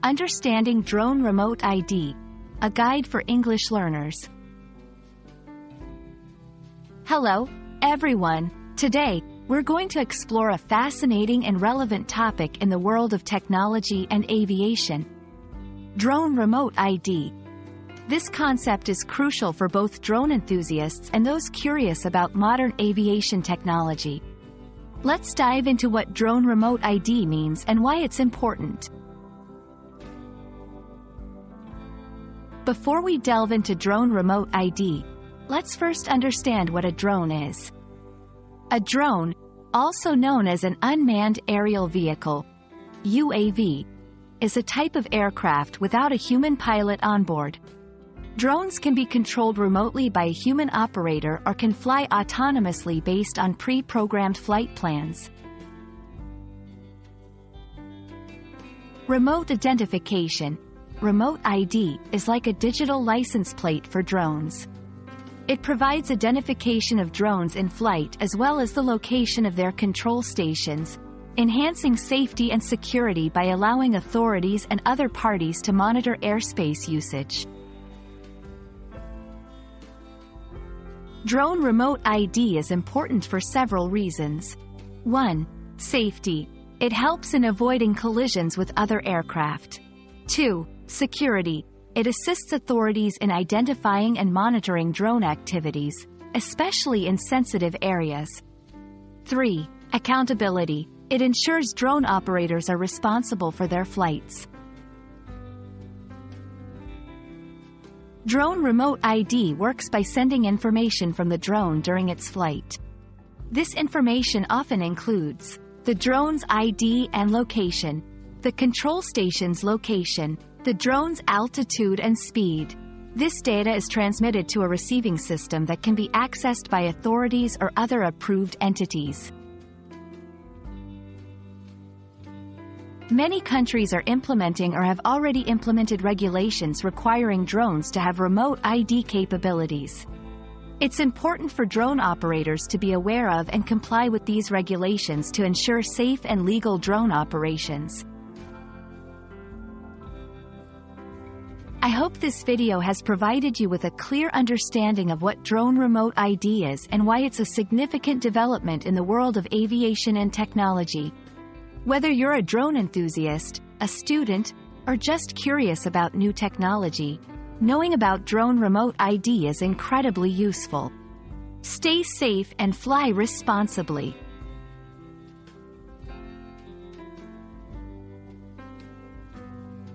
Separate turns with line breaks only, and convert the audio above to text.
Understanding Drone Remote ID, a guide for English learners. Hello, everyone. Today, we're going to explore a fascinating and relevant topic in the world of technology and aviation. Drone Remote ID. This concept is crucial for both drone enthusiasts and those curious about modern aviation technology. Let's dive into what Drone Remote ID means and why it's important. Before we delve into Drone Remote ID, let's first understand what a drone is. A drone, also known as an unmanned aerial vehicle, UAV, is a type of aircraft without a human pilot on board. Drones can be controlled remotely by a human operator or can fly autonomously based on pre-programmed flight plans. Remote identification, Remote ID, is like a digital license plate for drones. It provides identification of drones in flight as well as the location of their control stations, enhancing safety and security by allowing authorities and other parties to monitor airspace usage. Drone Remote ID is important for several reasons. 1. Safety. It helps in avoiding collisions with other aircraft. 2. Security. It assists authorities in identifying and monitoring drone activities, especially in sensitive areas. 3. Accountability. It ensures drone operators are responsible for their flights. Drone Remote ID works by sending information from the drone during its flight. This information often includes the drone's ID and location, the control station's location, the drone's altitude and speed. This data is transmitted to a receiving system that can be accessed by authorities or other approved entities. Many countries are implementing or have already implemented regulations requiring drones to have remote ID capabilities. It's important for drone operators to be aware of and comply with these regulations to ensure safe and legal drone operations. I hope this video has provided you with a clear understanding of what Drone Remote ID is and why it's a significant development in the world of aviation and technology. Whether you're a drone enthusiast, a student, or just curious about new technology, knowing about Drone Remote ID is incredibly useful. Stay safe and fly responsibly.